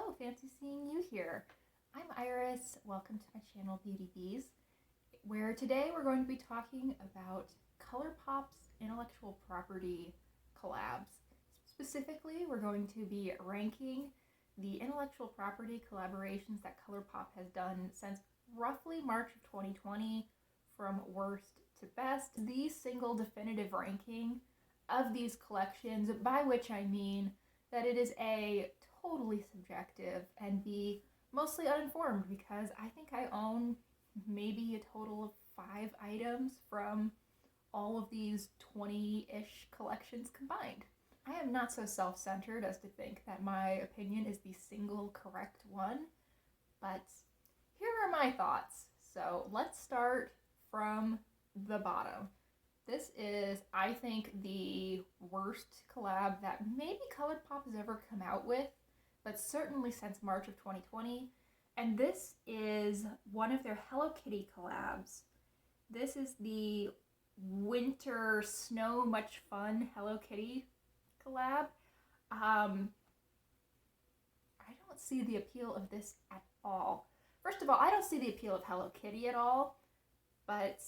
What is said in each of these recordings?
Hello, fancy seeing you here. I'm Iris. Welcome to my channel, Beauty Bees, where today we're going to be talking about Colourpop's intellectual property collabs. Specifically, we're going to be ranking the intellectual property collaborations that Colourpop has done since roughly March of 2020, from worst to best. The single definitive ranking of these collections, by which I mean that it is A, totally subjective, and B, mostly uninformed, because I think I own maybe a total of 5 items from all of these 20-ish collections combined. I am not so self-centered as to think that my opinion is the single correct one, but here are my thoughts. So let's start from the bottom. This is, I think, the worst collab that maybe Colourpop has ever come out with, but certainly since March of 2020. And this is one of their Hello Kitty collabs. This is the Winter Snow Much Fun Hello Kitty collab. I don't see the appeal of this at all. First of all, I don't see the appeal of Hello Kitty at all, but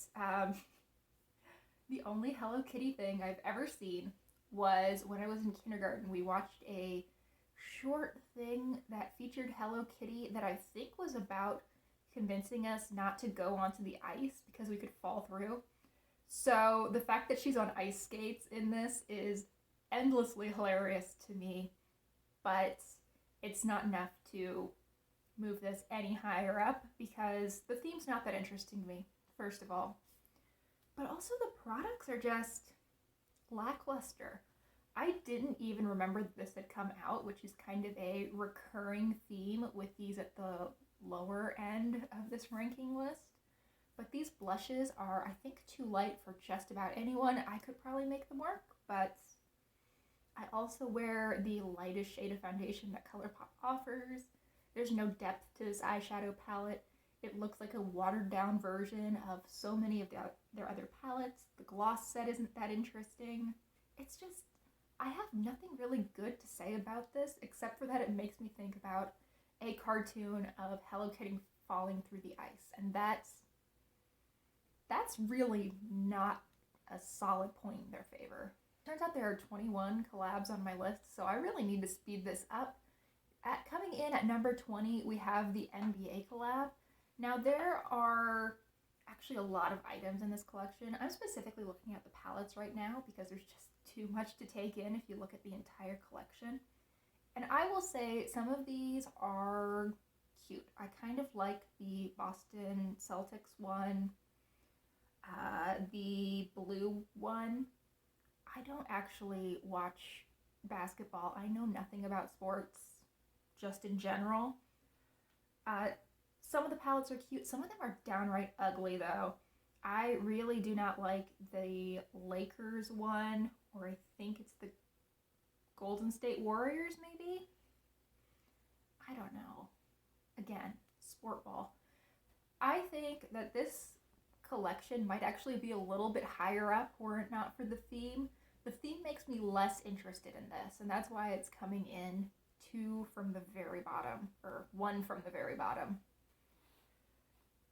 the only Hello Kitty thing I've ever seen was when I was in kindergarten. We watched a short thing that featured Hello Kitty that I think was about convincing us not to go onto the ice because we could fall through. So the fact that she's on ice skates in this is endlessly hilarious to me, but it's not enough to move this any higher up because the theme's not that interesting to me, first of all. But also the products are just lackluster. I didn't even remember that this had come out, which is kind of a recurring theme with these at the lower end of this ranking list. But these blushes are, I think, too light for just about anyone. I could probably make them work, but I also wear the lightest shade of foundation that Colourpop offers. There's no depth to this eyeshadow palette. It looks like a watered down version of so many of their other palettes. The gloss set isn't that interesting. It's just, I have nothing really good to say about this except for that it makes me think about a cartoon of Hello Kitty falling through the ice. And that's really not a solid point in their favor. Turns out there are 21 collabs on my list, so I really need to speed this up. Coming in at number 20, we have the NBA collab. Now there are actually a lot of items in this collection. I'm specifically looking at the palettes right now because there's just too much to take in if you look at the entire collection. And I will say some of these are cute. I kind of like the Boston Celtics one, the blue one. I don't actually watch basketball. I know nothing about sports, just in general. Some of the palettes are cute. Some of them are downright ugly, though. I really do not like the Lakers one, or I think it's the Golden State Warriors, maybe? I don't know. Again, sport ball. I think that this collection might actually be a little bit higher up were it not for the theme. The theme makes me less interested in this, and that's why it's coming in 2 from the very bottom, or 1 from the very bottom.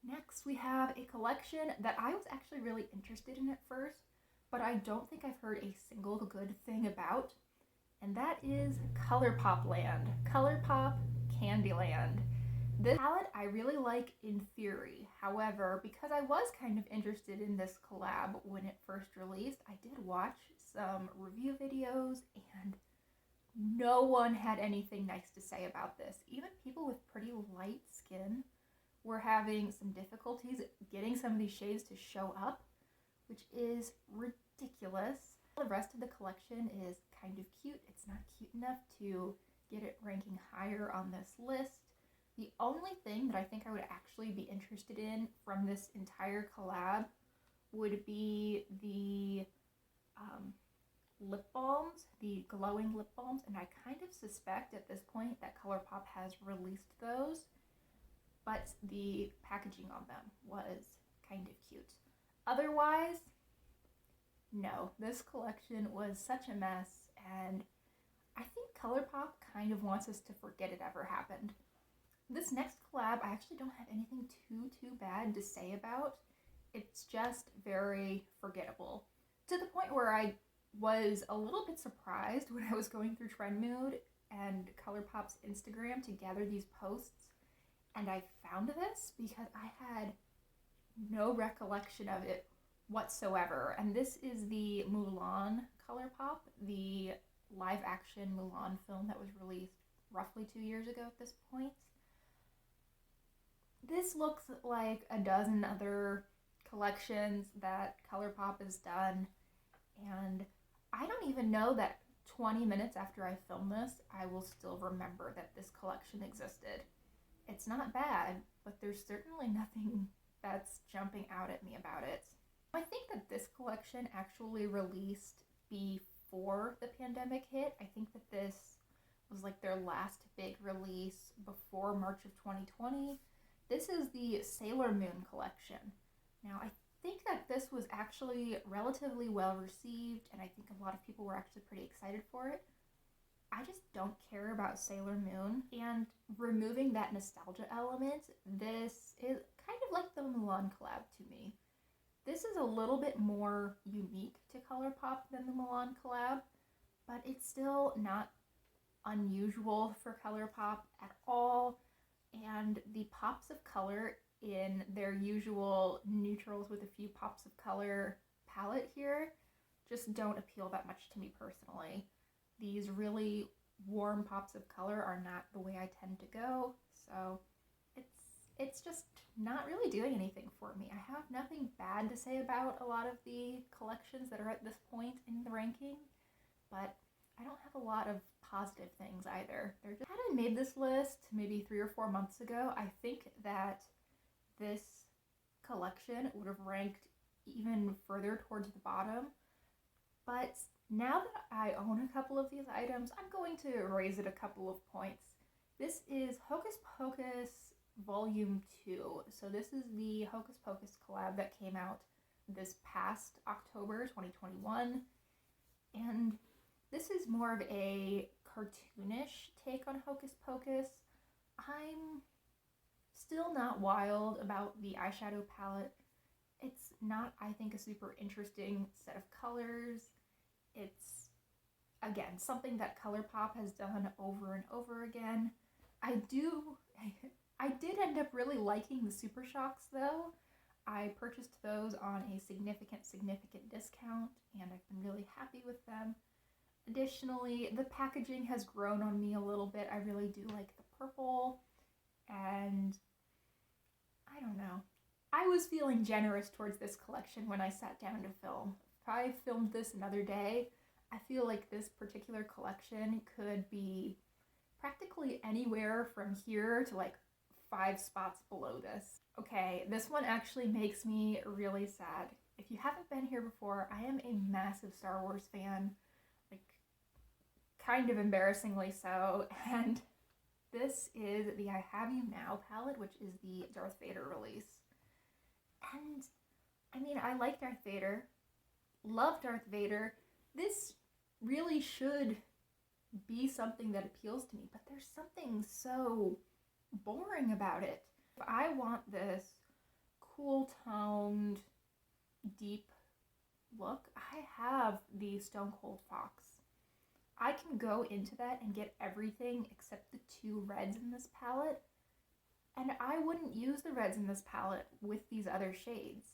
Next, we have a collection that I was actually really interested in at first, but I don't think I've heard a single good thing about, and that is Colourpop Land, Colourpop Candyland. This palette I really like in theory. However, because I was kind of interested in this collab when it first released, I did watch some review videos and no one had anything nice to say about this. Even people with pretty light skin were having some difficulties getting some of these shades to show up, which is ridiculous. The rest of the collection is kind of cute. It's not cute enough to get it ranking higher on this list. The only thing that I think I would actually be interested in from this entire collab would be the lip balms, the glowing lip balms, and I kind of suspect at this point that Colourpop has released those, but the packaging on them was kind of cute. Otherwise, no, this collection was such a mess, and I think Colourpop kind of wants us to forget it ever happened. This next collab, I actually don't have anything too bad to say about. It's just very forgettable. To the point where I was a little bit surprised when I was going through Trendmood and Colourpop's Instagram to gather these posts, and I found this because I had no recollection of it whatsoever. And this is the Mulan Colourpop, the live action Mulan film that was released roughly 2 years ago at this point. This looks like a dozen other collections that Colourpop has done, and I don't even know that 20 minutes after I film this, I will still remember that this collection existed. It's not bad, but there's certainly nothing that's jumping out at me about it. I think that this collection actually released before the pandemic hit. I think that this was like their last big release before March of 2020. This is the Sailor Moon collection. Now, I think that this was actually relatively well received, and I think a lot of people were actually pretty excited for it. I just don't care about Sailor Moon, and removing that nostalgia element, this is kind of like the Mulan collab to me. This is a little bit more unique to Colourpop than the Mulan collab, but it's still not unusual for Colourpop at all, and the pops of color in their usual neutrals with a few pops of color palette here just don't appeal that much to me personally. These really warm pops of color are not the way I tend to go, so it's just not really doing anything for me. I have nothing bad to say about a lot of the collections that are at this point in the ranking, but I don't have a lot of positive things either. Had I made this list maybe 3 or 4 months ago, I think that this collection would have ranked even further towards the bottom, but now that I own a couple of these items, I'm going to raise it a couple of points. This is Hocus Pocus Volume 2. So this is the Hocus Pocus collab that came out this past October 2021. And this is more of a cartoonish take on Hocus Pocus. I'm still not wild about the eyeshadow palette. It's not, I think, a super interesting set of colors. It's, again, something that Colourpop has done over and over again. I did end up really liking the Super Shocks, though. I purchased those on a significant discount, and I've been really happy with them. Additionally, the packaging has grown on me a little bit. I really do like the purple, and I don't know. I was feeling generous towards this collection when I sat down to film. If I filmed this another day, I feel like this particular collection could be practically anywhere from here to like 5 spots below this. Okay, this one actually makes me really sad. If you haven't been here before, I am a massive Star Wars fan, like kind of embarrassingly so, and this is the I Have You Now palette, which is the Darth Vader release. And I mean, I like Darth Vader, love Darth Vader. This really should be something that appeals to me, but there's something so boring about it. If I want this cool toned, deep look, I have the Stone Cold Fox. I can go into that and get everything except the 2 reds in this palette, and I wouldn't use the reds in this palette with these other shades.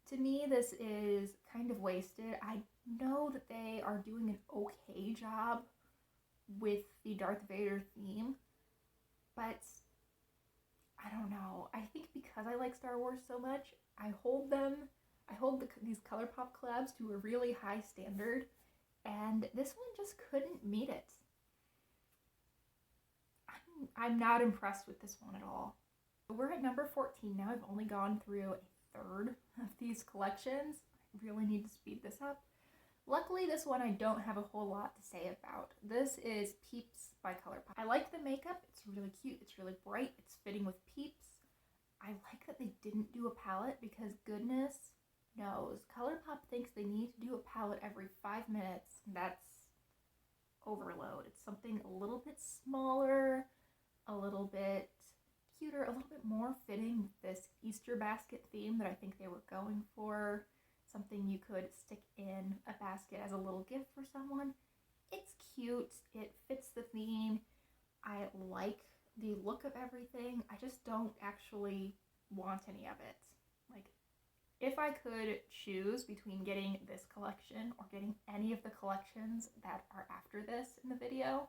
To me, this is kind of wasted. I know that they are doing an okay job with the Darth Vader theme, but I don't know. I think because I like Star Wars so much, I hold these Colourpop collabs to a really high standard, and this one just couldn't meet it. I'm not impressed with this one at all. We're at number 14 now. I've only gone through a third of these collections. I really need to speed this up. Luckily, this one I don't have a whole lot to say about. This is Peeps by Colourpop. I like the makeup. It's really cute. It's really bright. It's fitting with Peeps. I like that they didn't do a palette because goodness knows, Colourpop thinks they need to do a palette every 5 minutes. That's overload. It's something a little bit smaller, a little bit cuter, a little bit more fitting with this Easter basket theme that I think they were going for. Something you could stick in a basket as a little gift for someone. It's cute, it fits the theme. I like the look of everything. I just don't actually want any of it. Like, if I could choose between getting this collection or getting any of the collections that are after this in the video,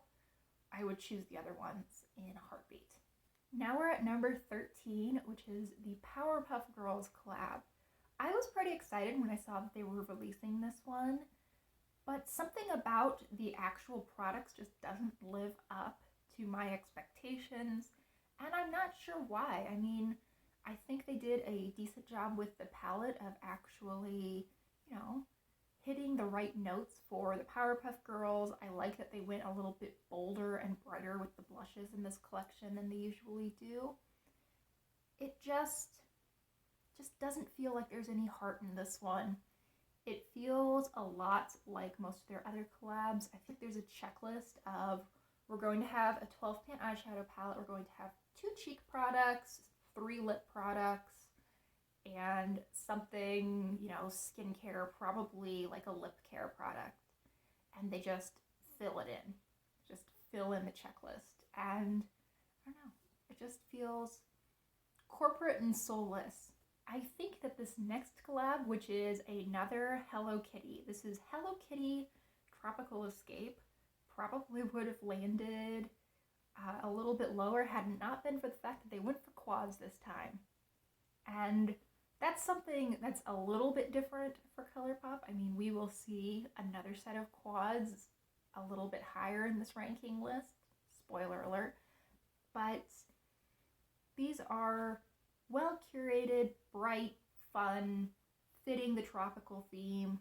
I would choose the other ones in a heartbeat. Now we're at number 13, which is the Powerpuff Girls collab. I was pretty excited when I saw that they were releasing this one, but something about the actual products just doesn't live up to my expectations, and I'm not sure why. I mean, I think they did a decent job with the palette of actually, you know, hitting the right notes for the Powerpuff Girls. I like that they went a little bit bolder and brighter with the blushes in this collection than they usually do. It just doesn't feel like there's any heart in this one. It feels a lot like most of their other collabs. I think there's a checklist of, we're going to have a 12-pan eyeshadow palette, we're going to have 2 cheek products, 3 lip products, and something, you know, skincare, probably like a lip care product. And they just fill it in. Just fill in the checklist. And I don't know, it just feels corporate and soulless. I think that this next collab, which is another Hello Kitty, this is Hello Kitty Tropical Escape, probably would have landed a little bit lower had it not been for the fact that they went for quads this time. And that's something that's a little bit different for Colourpop. I mean, we will see another set of quads a little bit higher in this ranking list. Spoiler alert. But these are well curated, bright, fun, fitting the tropical theme.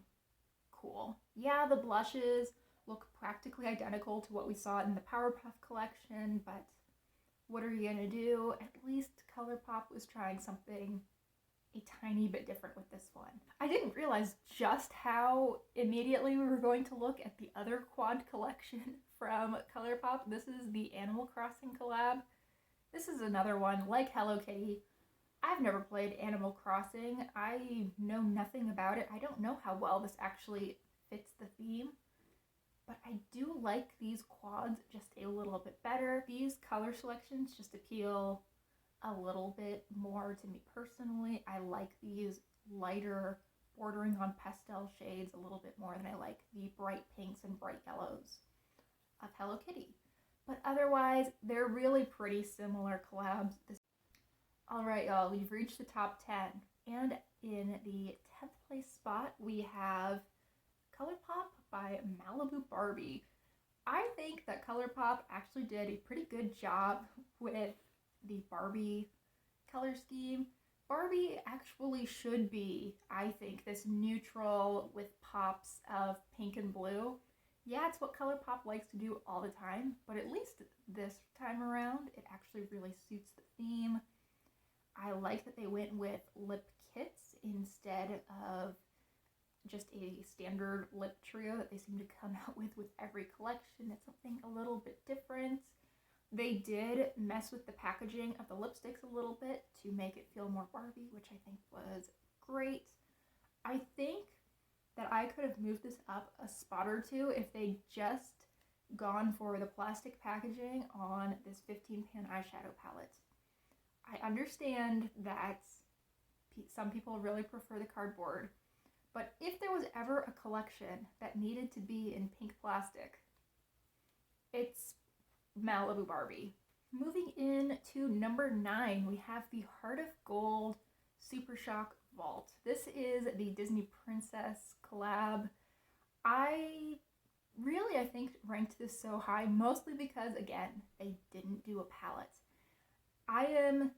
Cool. Yeah, the blushes look practically identical to what we saw in the Powerpuff collection, but what are you gonna do? At least Colourpop was trying something a tiny bit different with this one. I didn't realize just how immediately we were going to look at the other quad collection from Colourpop. This is the Animal Crossing collab. This is another one like Hello Kitty. I've never played Animal Crossing. I know nothing about it. I don't know how well this actually fits the theme, but I do like these quads just a little bit better. These color selections just appeal a little bit more to me personally. I like these lighter, bordering on pastel shades a little bit more than I like the bright pinks and bright yellows of Hello Kitty. But otherwise, they're really pretty similar collabs. Alright, y'all, we've reached the top 10. And in the 10th place spot, we have Colourpop by Malibu Barbie. I think that Colourpop actually did a pretty good job with the Barbie color scheme. Barbie actually should be, I think, this neutral with pops of pink and blue. Yeah, it's what Colourpop likes to do all the time, but at least this time around, it actually really suits the theme. I like that they went with lip kits instead of just a standard lip trio that they seem to come out with every collection. It's something a little bit different. They did mess with the packaging of the lipsticks a little bit to make it feel more Barbie, which I think was great. I think that I could have moved this up a spot or two if they'd just gone for the plastic packaging on this 15-pan eyeshadow palette. I understand that some people really prefer the cardboard, but if there was ever a collection that needed to be in pink plastic, it's Malibu Barbie. Moving in to number 9, we have the Heart of Gold Super Shock Vault. This is the Disney Princess collab. I think ranked this so high mostly because, again, they didn't do a palette. I am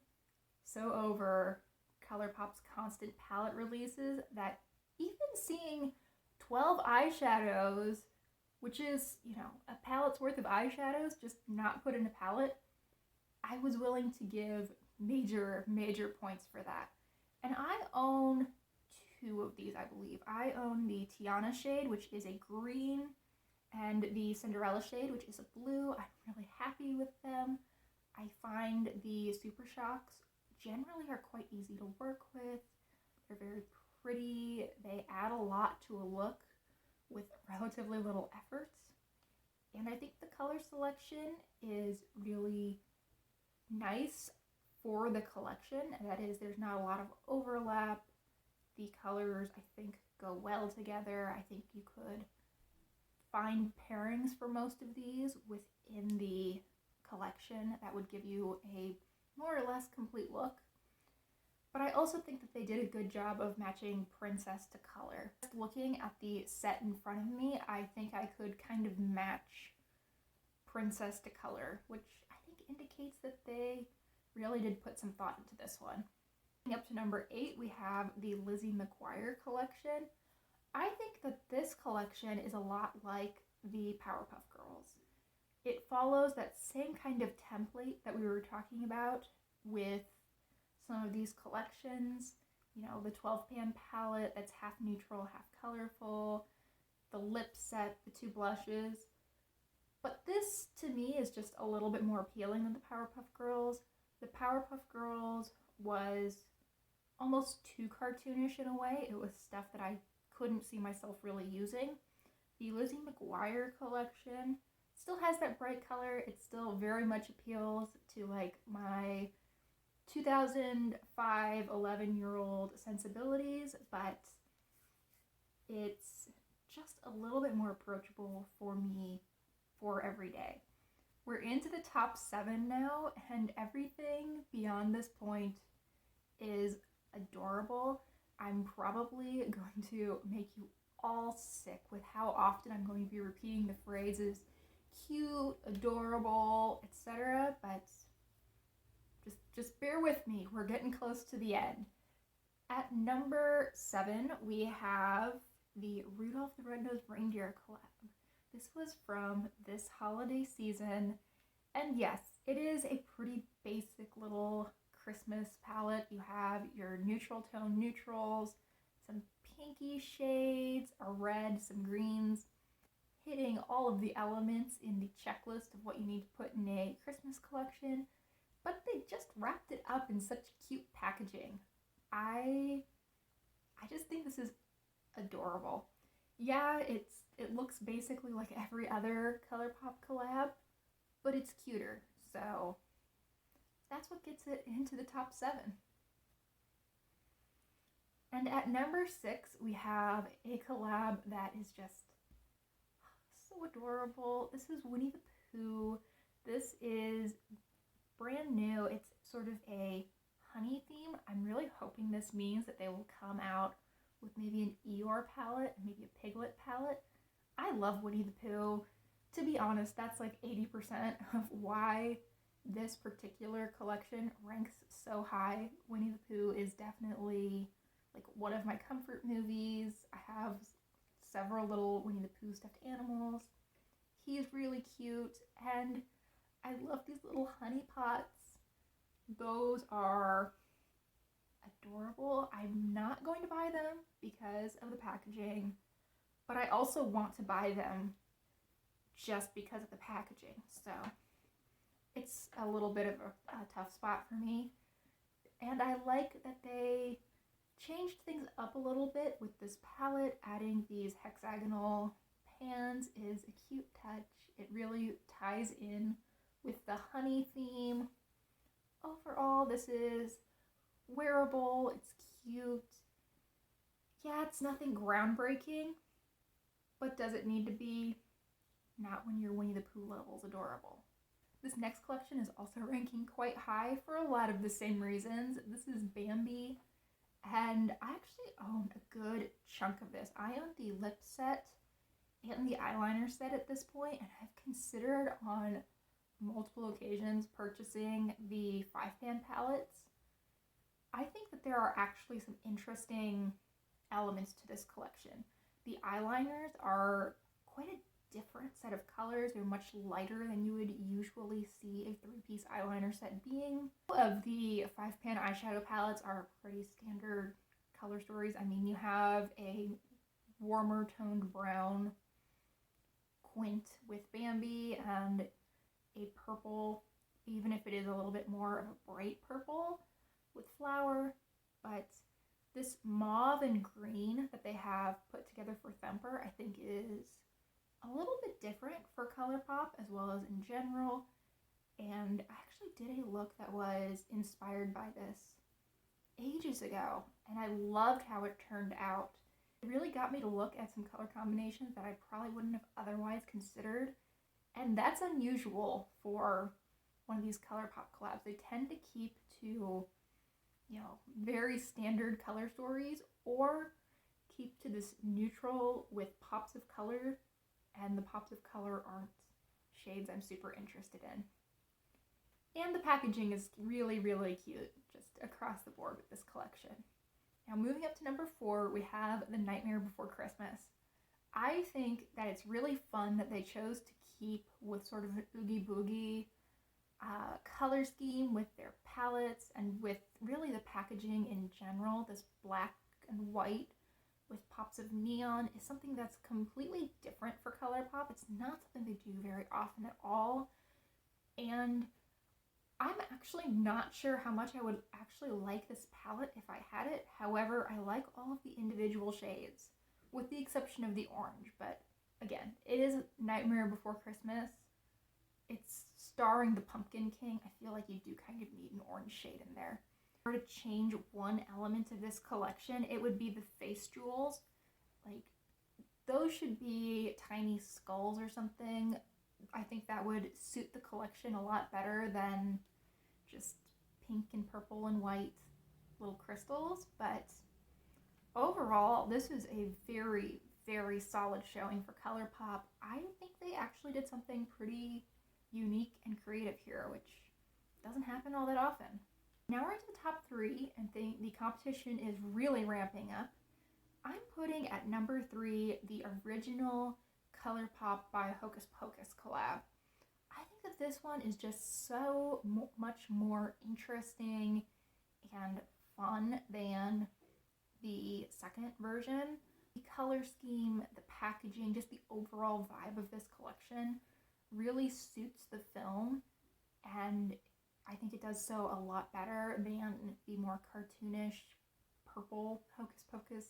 so over Colourpop's constant palette releases that even seeing 12 eyeshadows, which is, you know, a palette's worth of eyeshadows, just not put in a palette, I was willing to give major points for that. And I own 2 of these, I believe. I own the Tiana shade, which is a green, and the Cinderella shade, which is a blue. I'm really happy with them. I find the Super Shocks generally are quite easy to work with. They're very pretty. They add a lot to a look with relatively little efforts. And I think the color selection is really nice for the collection. That is, there's not a lot of overlap. The colors, I think, go well together. I think you could find pairings for most of these within the collection that would give you a more or less complete look. But I also think that they did a good job of matching princess to color. Just looking at the set in front of me, I think I could kind of match princess to color, which I think indicates that they really did put some thought into this one. Up to number 8, we have the Lizzie McGuire collection. I think that this collection is a lot like the Powerpuff Girls. It follows that same kind of template that we were talking about with some of these collections. You know, the 12-pan palette that's half neutral, half colorful, the lip set, the 2 blushes. But this, to me, is just a little bit more appealing than the Powerpuff Girls. The Powerpuff Girls was almost too cartoonish in a way. It was stuff that I couldn't see myself really using. The Lizzie McGuire collection still has that bright color. It still very much appeals to like my 2005 11-year-old sensibilities, but it's just a little bit more approachable for me for every day. We're into the top 7 now, and everything beyond this point is adorable. I'm probably going to make you all sick with how often I'm going to be repeating the phrases cute, adorable, etc. But just bear with me. We're getting close to the end. At number 7, we have the Rudolph the Red-Nosed Reindeer collab. This was from this holiday season, and yes, it is a pretty basic little Christmas palette. You have your neutral tone neutrals, some pinky shades, a red, some greens, hitting all of the elements in the checklist of what you need to put in a Christmas collection, but they just wrapped it up in such cute packaging. I just think this is adorable. Yeah, it looks basically like every other Colourpop collab, but it's cuter, so that's what gets it into the top 7. And at number 6, we have a collab that is just so adorable. This is Winnie the Pooh. This is brand new. It's sort of a honey theme. I'm really hoping this means that they will come out with maybe an Eeyore palette and maybe a Piglet palette. I love Winnie the Pooh. To be honest, that's like 80% of why this particular collection ranks so high. Winnie the Pooh is definitely like one of my comfort movies. I have several little Winnie the Pooh stuffed animals. He's really cute, and I love these little honey pots. Those are adorable. I'm not going to buy them because of the packaging, but I also want to buy them just because of the packaging. So it's a little bit of a tough spot for me. And I like that they changed things up a little bit with this palette. Adding these hexagonal pans is a cute touch. It really ties in with the honey theme. Overall, this is wearable, it's cute. Yeah, it's nothing groundbreaking, but does it need to be? Not when your Winnie the Pooh level's adorable. This next collection is also ranking quite high for a lot of the same reasons. This is Bambi, and I actually own a good chunk of this. I own the lip set and the eyeliner set at this point, and I've considered on multiple occasions purchasing the 5-pan palettes. I think that there are actually some interesting elements to this collection. The eyeliners are quite a different set of colors. They're much lighter than you would usually see a 3-piece eyeliner set being. All of the 5-pan eyeshadow palettes are pretty standard color stories. I mean, you have a warmer toned brown, point with Bambi and a purple, even if it is a little bit more of a bright purple with flower. But this mauve and green that they have put together for Thumper, I think is a little bit different for Colourpop as well as in general. And I actually did a look that was inspired by this ages ago, and I loved how it turned out. It really got me to look at some color combinations that I probably wouldn't have otherwise considered, and that's unusual for one of these Colourpop collabs. They tend to keep to, very standard color stories, or keep to this neutral with pops of color, and the pops of color aren't shades I'm super interested in. And the packaging is really, really cute, just across the board with this collection. Now moving up to number 4, we have The Nightmare Before Christmas. I think that it's really fun that they chose to keep with sort of an oogie boogie color scheme with their palettes and with really the packaging in general. This black and white with pops of neon is something that's completely different for Colourpop. It's not something they do very often at all. And I'm actually not sure how much I would actually like this palette if I had it. However, I like all of the individual shades, with the exception of the orange. But again, it is Nightmare Before Christmas. It's starring the Pumpkin King. I feel like you do kind of need an orange shade in there. If I were to change one element of this collection, it would be the face jewels. Like, those should be tiny skulls or something. I think that would suit the collection a lot better than just pink and purple and white little crystals. But overall, this is a very, very solid showing for Colourpop. I think they actually did something pretty unique and creative here, which doesn't happen all that often. Now we're into the top 3, and the competition is really ramping up. I'm putting at number 3 the original Colourpop by Hocus Pocus collab. I think that this one is just so much more interesting and fun than the second version. The color scheme, the packaging, just the overall vibe of this collection really suits the film, and I think it does so a lot better than the more cartoonish purple Hocus Pocus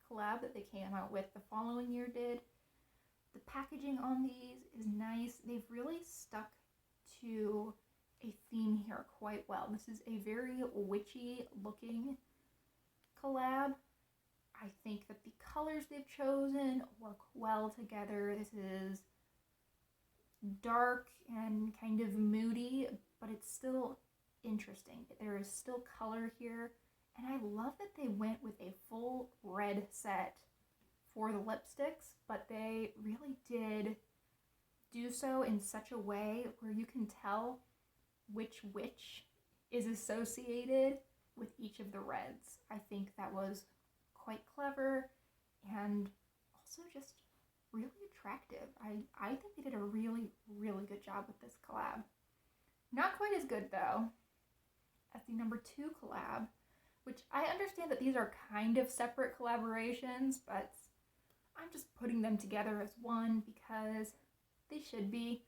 collab that they came out with the following year did. The packaging on these is nice. They've really stuck to a theme here quite well. This is a very witchy looking collab. I think that the colors they've chosen work well together. This is dark and kind of moody, but it's still interesting. There is still color here, and I love that they went with a full red set for the lipsticks, but they really did do so in such a way where you can tell which witch is associated with each of the reds. I think that was quite clever and also just really attractive. I think they did a really, really good job with this collab. Not quite as good, though, as the number 2 collab, which I understand that these are kind of separate collaborations, but I'm just putting them together as one because they should be.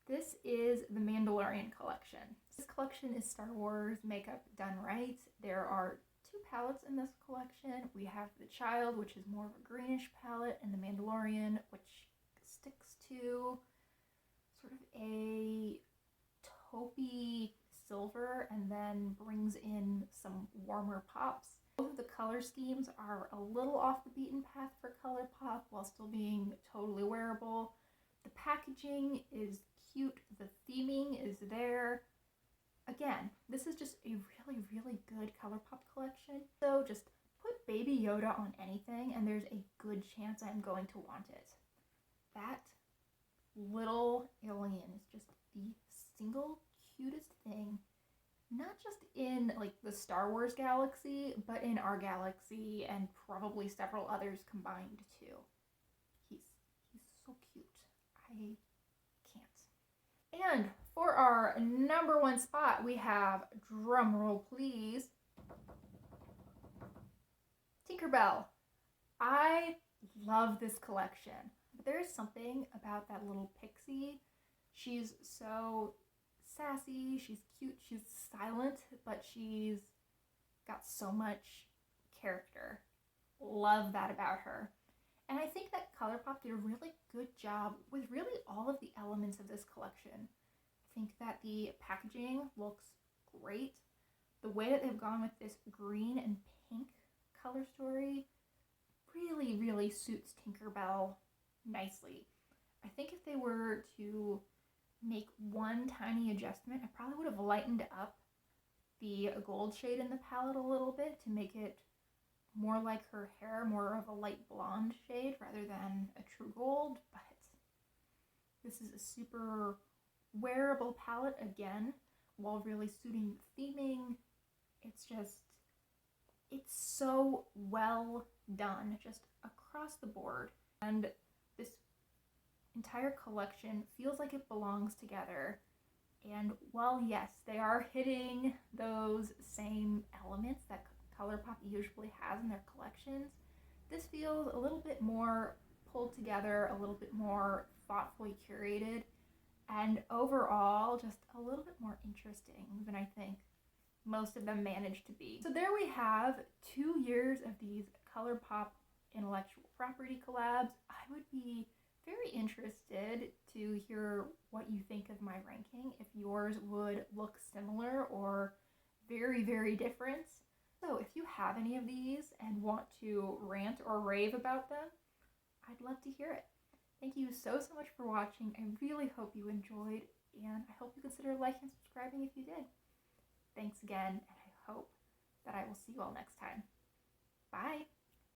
This is the Mandalorian collection. This collection is Star Wars makeup done right. There are 2 palettes in this collection. We have the Child, which is more of a greenish palette, and the Mandalorian, which sticks to sort of a taupey silver and then brings in some warmer pops. Both of the color schemes are a little off the beaten path for Colourpop while still being totally wearable. The packaging is cute, the theming is there. Again, this is just a really, really good Colourpop collection. So just put Baby Yoda on anything and there's a good chance I'm going to want it. That little alien is just the single cutest thing, not just in like the Star Wars galaxy, but in our galaxy and probably several others combined too. He's so cute. I can't. And for our number 1 spot, we have, drumroll please, Tinkerbell. I love this collection. But there is something about that little pixie. She's so sassy, she's cute, she's silent, but she's got so much character. Love that about her. And I think that Colourpop did a really good job with really all of the elements of this collection. I think that the packaging looks great. The way that they've gone with this green and pink color story really, really suits Tinkerbell nicely. I think if they were to make one tiny adjustment, I probably would have lightened up the gold shade in the palette a little bit to make it more like her hair, more of a light blonde shade rather than a true gold. But this is a super wearable palette again, while really suiting the theming. It's so well done just across the board. And this entire collection feels like it belongs together. And while yes, they are hitting those same elements that Colourpop usually has in their collections, this feels a little bit more pulled together, a little bit more thoughtfully curated, and overall just a little bit more interesting than I think most of them managed to be. So there we have 2 years of these Colourpop intellectual property collabs. I would be very interested to hear what you think of my ranking, if yours would look similar or very, very different. So if you have any of these and want to rant or rave about them, I'd love to hear it. Thank you so much for watching. I really hope you enjoyed, and I hope you consider liking and subscribing if you did. Thanks again, and I hope that I will see you all next time. Bye!